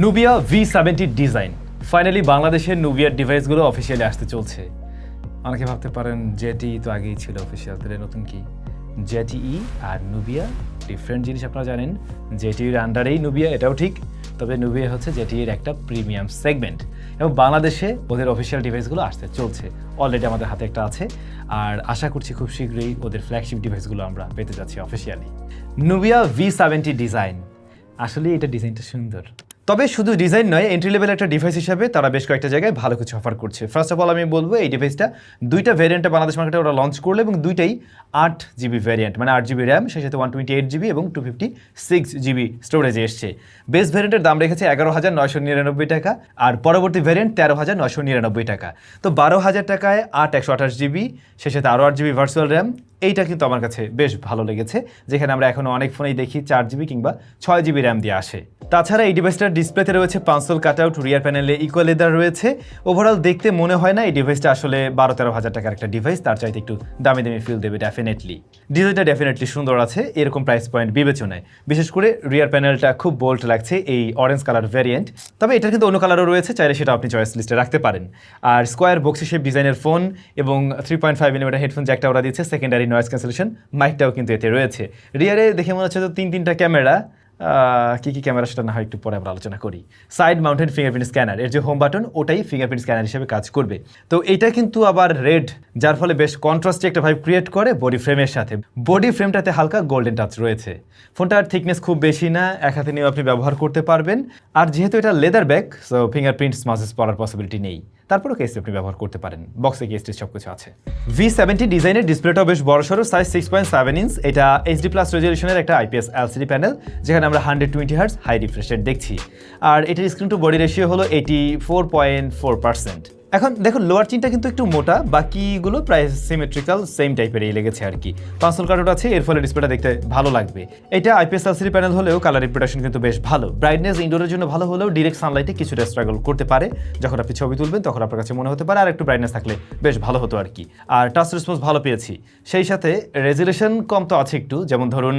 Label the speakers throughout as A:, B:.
A: Nubia V70 design finally বাংলাদেশের নুবিয়ার ডিভাইসগুলো officially আসতে চলছে। অনেকে ভাবতে পারেন জেটি তো আগেই ছিল অফিসিয়াল, তাহলে নতুন কি? জেটিই আর নুবিয়া ডিফারেন্ট জিনিস আপনারা জানেন। জেটির আন্ডারেই নুবিয়া, এটাও ঠিক, তবে নুবিয়া হচ্ছে জেটির একটা প্রিমিয়াম সেগমেন্ট এবং বাংলাদেশে ওদের অফিসিয়াল ডিভাইসগুলো আসতে চলছে। অলরেডি আমাদের হাতে একটা আছে আর আশা করছি খুব শীঘ্রই ওদের ফ্ল্যাগশিপ ডিভাইসগুলো আমরা পেতে যাচ্ছি অফিসিয়ালি। নুবিয়া V70 ডিজাইন, আসলে এটা ডিজাইনটা সুন্দর, তবে শুধু ডিজাইন নয়, এন্ট্রি লেভেল একটা ডিভাইস হিসাবে তারা বেশ কয়েকটা জায়গায় ভালো কিছু অফার করছে। ফার্স্ট অফ অল আমি বলবো এই ডিভাইসটা দুইটা ভ্যারিয়েন্টে বাংলাদেশ মার্কেটে ওরা লঞ্চ করলো এবং দুইটাই 8GB ভ্যারিয়েন্ট, মানে 8GB র্যাম, সেই সাথে 128GB এবং 256GB স্টোরেজে এসছে। বেস ভ্যারিয়েন্টের দাম রেখেছে 11,999 টাকা আর পরবর্তী ভ্যারিয়েন্ট 13,999 টাকা। তো 12,000 টাকায় 128GB, সেই সাথে আরও 8GB ভার্চুয়াল র্যাম, এইটা কিন্তু আমার কাছে বেশ ভালো লেগেছে, যেখানে আমরা এখনও অনেক ফোনেই দেখি 4GB কিংবা 6GB র্যাম দিয়ে আসে। তাছাড়া এই ডিভাইসটার ডিসপ্লেতে রয়েছে পাঁচল কাটআউট, রিয়ার প্যানেলে ইকুয়াল লেদার রয়েছে। ওভারঅল দেখতে মনে হয় না এই ডিভাইসটা আসলে 12-13 হাজার টাকার একটা ডিভাইস, তার চাইতে একটু দামি দামি ফিল দেবে ডেফিনেটলি। ডিজাইনটা ডেফিনেটলি সুন্দর আছে এরকম প্রাইস পয়েন্ট বিবেচনায়, বিশেষ করে রিয়ার প্যানেলটা খুব বোল্ড লাগছে এই অরেঞ্জ কালার ভ্যারিয়েন্ট। তবে এটার কিন্তু অন্য কালারও রয়েছে, চাইলে সেটা আপনি চয়েস লিস্টে রাখতে পারেন। আর স্কোয়ার বক্সি শেপ ডিজাইনের ফোন এবং 3.5mm হেডফোন জ্যাকটা ওরা দিচ্ছে, সেকেন্ডারি নয়েজ ক্যান্সেলেশন মাইকটাও কিন্তু এতে রয়েছে। রিয়ারে দেখে মনে হচ্ছে তো তিনটা ক্যামেরা, কি ক্যামেরা সেটা না হয় একটু পরে আমরা আলোচনা করি। সাইড মাউন্টেড ফিঙ্গারপ্রিন্ট স্ক্যানার, এর যে হোম বাটন ওটাই ফিঙ্গারপ্রিন্ট স্ক্যানার হিসেবে কাজ করবে। তো এইটা কিন্তু আবার রেড, যার ফলে বেশ কন্ট্রাস্টে একটা ভাইব ক্রিয়েট করে বডি ফ্রেমের সাথে। বডি ফ্রেমটাতে হালকা গোল্ডেন টাচ রয়েছে। ফোনটার থিকনেস খুব বেশি না, এক হাতে নিয়েও আপনি ব্যবহার করতে পারবেন। আর যেহেতু এটা লেদার ব্যাগ, সো ফিঙ্গারপ্রিন্ট স্মাচেস পড়ার পসিবিলিটি নেই, তারপরও কেসটি আপনি ব্যবহার করতে পারেন। বক্সে কেসটি সব কিছু আছে। V70 ডিজাইনের ডিসপ্লেটাও বেশ বড়সড়, সাইজ 6.7 ইঞ্চ। এটা HD+ রেজলিউশনের একটা IPS LCD প্যানেল, যেখানে আমরা 120Hz হাই রিফ্রেশ রেট দেখছি। আর এটার স্ক্রিন টু বডি রেশিও হলো 84.4%। এখন দেখুন লোয়ার চিনটা কিন্তু একটু মোটা, বাকিগুলো প্রায় সিমেট্রিক্যাল সেম টাইপেরই লেগেছে আর কি। পাঁচল কার্ডও আছে, এর ফলে ডিসপ্লেটা দেখতে ভালো লাগবে। এটা IPS LCD প্যানেল হলেও কালার রিপ্রোডাকশন কিন্তু বেশ ভালো। ব্রাইটনেস ইনডোরের জন্য ভালো হলেও ডিরেক্ট সানলাইটে কিছুটা স্ট্রাগল করতে পারে। যখন আপনি ছবি তুলবেন তখন আপনার কাছে মনে হতে পারে আর একটু ব্রাইটনেস থাকলে বেশ ভালো হতো আর কি। আর টাচ রেসপন্স ভালো পেয়েছি, সেই সাথে রেজলিউশন কম তো আছে একটু, যেমন ধরুন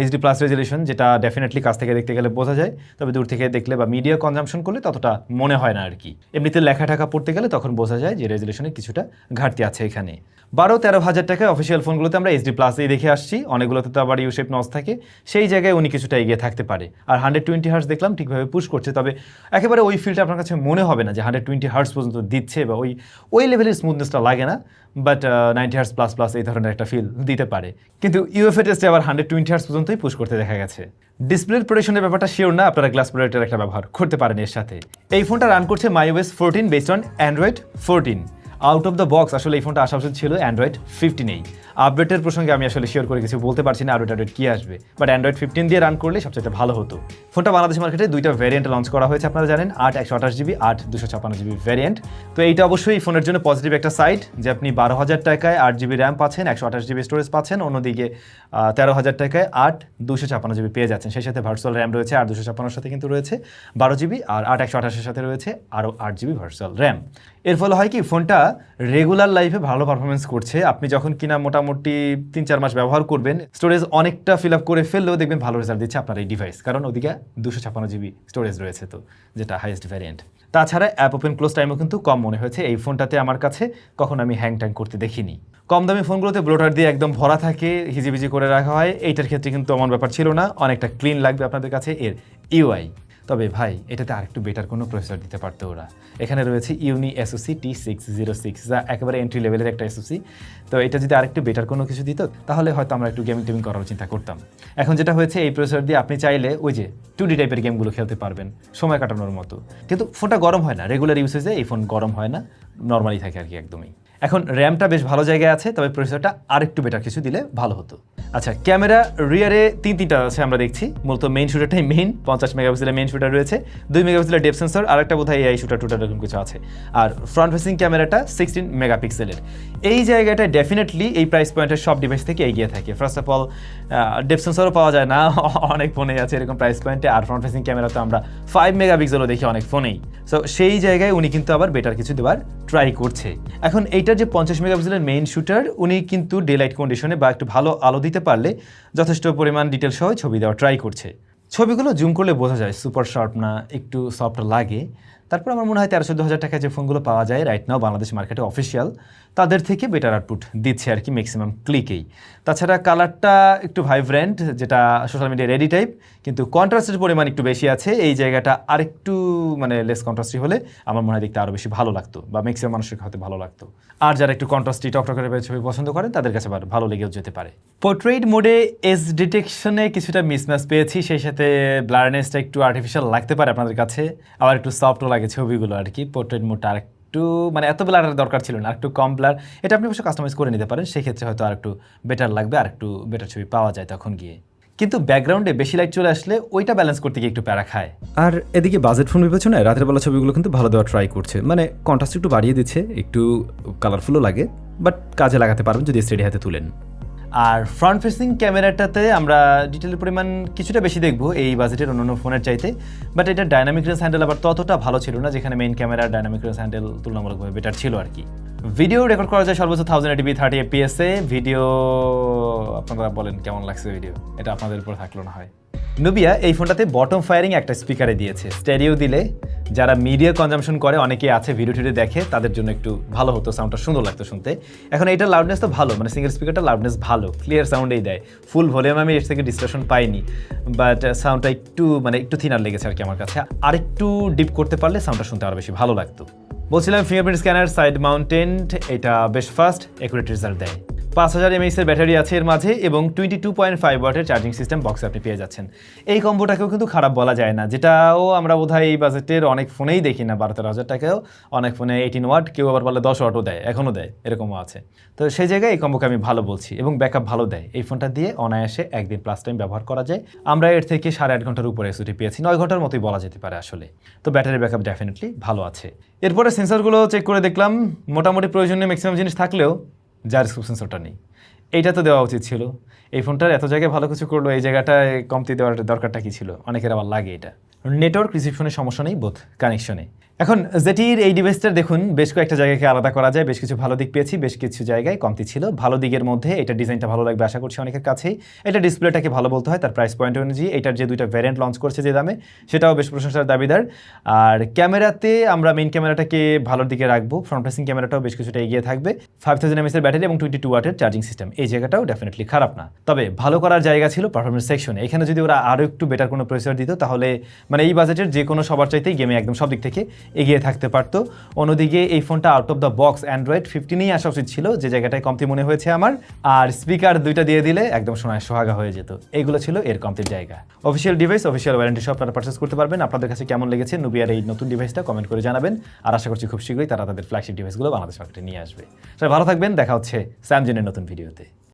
A: HD+ রেজলিউশন, যেটা ডেফিনেটলি কাছ থেকে দেখতে গেলে বোঝা যায়, তবে দূর থেকে দেখলে বা মিডিয়া কনজাম্পশন করলে ততটা মনে হয় না আর কি। এমনিতে লেখা ঢাকা পড়তে গেলে তখন বোঝা যায় যে রেজলিউশনে কিছুটা ঘাটতি আছে এখানে। 12-13 হাজার টাকায় অফিসিয়াল ফোনগুলোতে আমরা HD+ই দেখে আসছি, অনেকগুলোতে তো আবার ইউ-শেপ নচ থাকে, সেই জায়গায় উনি কিছুটা এগিয়ে থাকতে পারে। আর 120Hz দেখলাম ঠিকভাবে পুশ করছে, তবে একেবারে ওই ফিলটা আপনার কাছে মনে হবে না যে 120Hz পর্যন্ত দিচ্ছে বা ওই লেভেলের স্মুথনেসটা লাগে না, বাট 90Hz++ এই ধরনের একটা ফিল দিতে পারে। কিন্তু UFA টেস্টে আবার 120Hz পর্যন্তই পুশ করতে দেখা গেছে। ডিসপ্লের প্রোটেকশনের ব্যাপারটা শিওর না, আপনারা গ্লাস প্রোটেক্টর একটা ব্যবহার করতে পারেন এর সাথে। এই ফোনটা রান করছে MyOS 14 based on Android 14। Out of the box আসলে এই ফোনটা আসা উচিত ছিল Android 15-এই। আপডেটের প্রসঙ্গে আমি আসলে শিওর করে কিছু বলতে পারছি না আপডেট কী আসবে, বাট Android 15 দিয়ে রান করলে সবচেয়ে ভালো হতো। ফোনটা বাংলাদেশ মার্কেটে দুইটা ভ্যারিয়েন্ট লঞ্চ করা হয়েছে, আপনারা জানেন, 8/128GB, 8/256GB ভ্যারিয়েন্ট। তো এইটা অবশ্যই ফোনের জন্য পজিটিভ একটা সাইড যে আপনি 12,000 টাকায় 8GB র্যাম পাচ্ছেন, 128GB স্টোরেজ পাচ্ছেন, অন্যদিকে 13,000 টাকায় 8/256GB পেয়ে যাচ্ছেন। সেই সাথে ভার্চুয়াল র্যাম রয়েছে, 8/256 সাথে কিন্তু রয়েছে 12GB, আর 8/128 সাথে রয়েছে আরও 8GB ভার্চুয়াল র্যাম। এর ফলে হয় কি, ফোনটা রেগুলার লাইফে ভালো পারফরমেন্স করছে। আপনি যখন কিনা মোটামুটি 3-4 মাস ব্যবহার করবেন, স্টোরেজ অনেকটা ফিল আপ করে ফেললেও দেখবেন ভালো রেজাল্ট দিচ্ছে আপনার এই ডিভাইস, কারণ ওদিকে 256GB স্টোরেজ রয়েছে, তো যেটা হাইয়েস্ট ভ্যারিয়েন্ট। তাছাড়া অ্যাপ ওপেন ক্লোজ টাইমও কিন্তু কম মনে হয়েছে এই ফোনটাতে আমার কাছে, কখন আমি হ্যাং ট্যাং করতে দেখিনি। কম দামি ফোনগুলোতে ব্লোটার দিয়ে একদম ভরা থাকে, হিজিবিজি করে রাখা হয়, এইটার ক্ষেত্রে কিন্তু এমন ব্যাপার ছিল না, অনেকটা ক্লিন লাগবে আপনাদের কাছে এর UI। তবে ভাই এটাতে আরেকটু বেটার কোনো প্রসেসর দিতে পারতো ওরা। এখানে রয়েছে ইউনি SoC T606, যা একেবারে এন্ট্রি লেভেলের একটা SoC। তো এটা যদি আরেকটু বেটার কোনো কিছু দিত তাহলে হয়তো আমরা একটু গেমিং করার চিন্তা করতাম। এখন যেটা হয়েছে, এই প্রসেসর দিয়ে আপনি চাইলে ওই যে 2D টাইপের গেমগুলো খেলতে পারবেন সময় কাটানোর মতো, কিন্তু ফোনটা গরম হয় না। রেগুলার ইউসেজে এই ফোন গরম হয় না, নর্মালি থাকে আর কি একদমই। এখন র্যামটা বেশ ভালো জায়গায় আছে, তবে প্রসেসরটা আরেকটু বেটার কিছু দিলে ভালো হতো। আচ্ছা, ক্যামেরা রিয়ারে তিনটা আছে আমরা দেখছি, মূলত মেইন শুটারটাই মেইন, 50 মেগাপিক্সেলের মেইন শুটার রয়েছে, 2 মেগাপিক্সেলের ডেপথ সেন্সর, আর একটা বোধহয় AI শুটার এরকম কিছু আছে। আর ফ্রন্ট ফেসিং ক্যামেরাটা 16 মেগাপিক্সেলের। এই জায়গাটা ডেফিনেটলি এই প্রাইস পয়েন্টের সব ডিভাইস থেকে এগিয়ে থাকে। ফার্স্ট অফ অল ডেপথ সেন্সরও পাওয়া যায় না অনেক ফোনে আছে এরকম প্রাইস পয়েন্টে, আর ফ্রন্ট ফেসিং ক্যামেরা তো আমরা 5 মেগাপিক্সেলও দেখি অনেক ফোনেই। সো সেই জায়গায় উনি কিন্তু আবার বেটার কিছু দেওয়ার ট্রাই করছে। এখন এইটার যে 50 মেগাপিক্সেলের মেইন শুটার, উনি কিন্তু ডে লাইট কন্ডিশনে বা একটু ভালো আলো দিতে পারলে যথেষ্ট পরিমাণ ডিটেল সহ ছবি দেওয়ার ট্রাই করছে। ছবিগুলো জুম করলে বোঝা যায় সুপার শার্প না, একটু সফট লাগে। তারপর আমার মনে হয় 13-14 টাকায় যে ফোনগুলো পাওয়া যায় রাইট নাও বাংলাদেশ মার্কেটে অফিসিয়াল, তাদের থেকে বেটার আউটপুট দিচ্ছে আর কি ম্যাক্সিমাম ক্লিকেই। তাছাড়া কালারটা একটু ভাইব্রেন্ট, যেটা সোশ্যাল মিডিয়া রেডি টাইপ, কিন্তু কন্ট্রাস্টের পরিমাণ একটু বেশি আছে। এই জায়গাটা আরেকটু মানে লেস কন্ট্রাস্টি হলে আমার মনে হয় দেখতে আরও বেশি ভালো লাগতো, বা ম্যাক্সিমাম মানুষের হয়তো ভালো লাগতো। আর যারা একটু কন্ট্রাস্টি টকটকের ছবি পছন্দ করেন তাদের কাছে আবার ভালো লেগেও যেতে পারে। পোর্ট্রেট মোডে এজ ডিটেকশনে কিছুটা মিসম্যাচ পেয়েছি, সেই সাথে ব্লারনেসটা একটু আর্টিফিশিয়াল লাগতে পারে আপনাদের কাছে, আবার একটু সফটও লাগে ছবিগুলো আর কি। পোর্ট্রেট মোডটা আরেকটু মানে এত ব্লারের দরকার ছিল না, আরেকটু কম ব্লার। এটা আপনি অবশ্য কাস্টমাইজ করে নিতে পারেন, সেক্ষেত্রে হয়তো আরেকটু বেটার লাগবে, আরেকটু বেটার ছবি পাওয়া যায় তখন গিয়ে। কিন্তু ব্যাকগ্রাউন্ডে বেশি লাইট চলে আসলে ওইটা ব্যালেন্স করতে গিয়ে একটু প্যারা খায়। আর এদিকে বাজেট ফোন বিবেচনায় রাতের বেলা ছবিগুলো কিন্তু ভালো দেওয়া ট্রাই করছে, মানে কন্ট্রাস্ট একটু বাড়িয়ে দিচ্ছে, একটু কালারফুলও লাগে, বাট কাজে লাগাতে পারবেন যদি স্টেডি হাতে তুলেন। আর ফ্রন্ট ফেসিং ক্যামেরাটাতে আমরা ডিটেলের পরিমাণ কিছুটা বেশি দেখবো এই বাজেটের অন্যান্য ফোনের চাইতে, বাট এটা ডাইনামিক রেঞ্জ হ্যান্ডেল আবার ততটা ভালো ছিল না, যেখানে main camera dynamic range handle তুলনামূলকভাবে বেটার ছিল আর কি। ভিডিও রেকর্ড করা যায় সর্বোচ্চ 1080p 30 fps-এ। ভিডিও আপনারা বলেন কেমন লাগছে ভিডিও, এটা আপনাদের উপর থাকলো না হয়। নুবিয়া এই ফোনটাতে বটম ফায়ারিং একটা স্পিকারে দিয়েছে, স্টেরিও দিলে যারা মিডিয়া কনজামশন করে অনেকেই আছে ভিডিও টিডিও দেখে, তাদের জন্য একটু ভালো হতো, সাউন্ডটা সুন্দর লাগতো শুনতে। এখন এইটার লাউডনেস তো ভালো, মানে সিঙ্গেল স্পিকারটা লাউডনেস ভালো, ক্লিয়ার সাউন্ডেই দেয়। ফুল ভলিউম আমি এর থেকে ডিসকাশন পাইনি, বাট সাউন্ডটা একটু মানে একটু থিনার লেগেছে আর কি আমার কাছে। আর একটু ডিপ করতে পারলে সাউন্ডটা শুনতে আরও বেশি ভালো লাগতো। বলছিলাম ফিঙ্গারপ্রিন্ট স্ক্যানার সাইড মাউন্টেন্ট, এটা বেশ ফাস্ট অ্যাকুরেট রেজাল্ট দেয়। 5000 mAh এর ব্যাটারি আছে এর মাঝে, এবং 22.5 ওয়াটের চার্জিং সিস্টেম বক্সে আপনি পেয়ে যাচ্ছেন। এই কম্বোটাকেও কিন্তু খারাপ বলা যায় না, যেটাও আমরা বোধহয় এই বাজেটের অনেক ফোনেই দেখি না। 12-13 টাকায়ও অনেক ফোনে 18 ওয়াট, কেউ আবার বলে 10 ওয়াটও দেয়, এখনও দেয়, এরকমও আছে। তো সেই জায়গায় এই কম্বোকে আমি ভালো বলছি, এবং ব্যাকআপ ভালো দেয়। এই ফোনটা দিয়ে অনায়াসে একদিন প্লাস টাইম ব্যবহার করা যায়। আমরা এর থেকে 8.5 ঘন্টার উপরে এসওটি পেয়েছি, 9 ঘন্টার মতোই বলা যেতে পারে আসলে। তো ব্যাটারি ব্যাকআপ ডেফিনেটলি ভালো আছে। এরপরে সেন্সরগুলো চেক করে দেখলাম, মোটামুটি প্রয়োজনীয় ম্যাক্সিমাম জিনিস থাকলেও জাইরোস্কোপ সেন্সরটা নেই। এইটা তো দেওয়া উচিত ছিল। এই ফোনটার এত জায়গায় ভালো কিছু করলো, এই জায়গাটায় কমতি দেওয়ার দরকারটা কী ছিল? অনেকের আবার লাগে এটা। নেটওয়ার্ক রিসিপশনের সমস্যা নেই বোধ কানেকশনে। এখন জেটির এই ডিভাইসটার দেখুন বেশ কয়েকটা জায়গাকে আলাদা করা যায়, বেশ কিছু ভালো দিক পেয়েছি, বেশ কিছু জায়গায় কমতি ছিল। ভালো দিকের মধ্যে এটা ডিজাইনটা ভালো লাগবে আশা করছি অনেকের কাছেই। এটা ডিসপ্লেটাকে ভালো বলতে হয় তার প্রাইস পয়েন্ট অনুযায়ী। এটার যে 2টা ভ্যারিয়েন্ট লঞ্চ করছে যে দামে, সেটাও বেশ প্রশংসার দাবিদার। আর ক্যামেরাতে আমরা মেইন ক্যামেরাটাকে ভালোর দিকে রাখবো, ফ্রন্ট ফেসিং ক্যামেরাটাও বেশ কিছুটা এগিয়ে থাকবে। 5000 mAh এর ব্যাটারি এবং 22 ওয়াটের চার্জিং সিস্টেম, এই জায়গাটাও ডেফিনেটলি খারাপ না। তবে ভালো করার জায়গা ছিল পারফরমেন্স সেকশনে। এখানে যদি ওরা আরও একটু বেটার কোনো প্রসেসর দিত, তাহলে মানে এই বাজেটের যে কোনো সবার চাইতেই গেমে একদম সব দিক থেকে এগিয়ে থাকতে পারতো। অন্যদিকে এই ফোনটা out of the box Android 15-এই আসা উচিত ছিল, যে জায়গাটায় কমতি মনে হয়েছে আমার। আর স্পিকার 2টা দিয়ে দিলে একদম সোনায় সোহাগা হয়ে যেত। এইগুলো ছিল এর কমতির জায়গা। অফিসিয়াল ডিভাইস, অফিসিয়াল ওয়ারেন্টি সব আপনারা পারচেস করতে পারবেন। আপনাদের কাছে কেমন লেগেছে নুবিয়ার এই নতুন ডিভাইসটা কমেন্ট করে জানাবেন। আর আশা করছি খুব শীঘ্রই তারা তাদের ফ্ল্যাগশিপ ডিভাইসগুলো বাংলাদেশ মার্কেটে নিয়ে আসবে। সবাই ভালো থাকবেন, দেখা হচ্ছে স্যামজনের নতুন ভিডিওতে।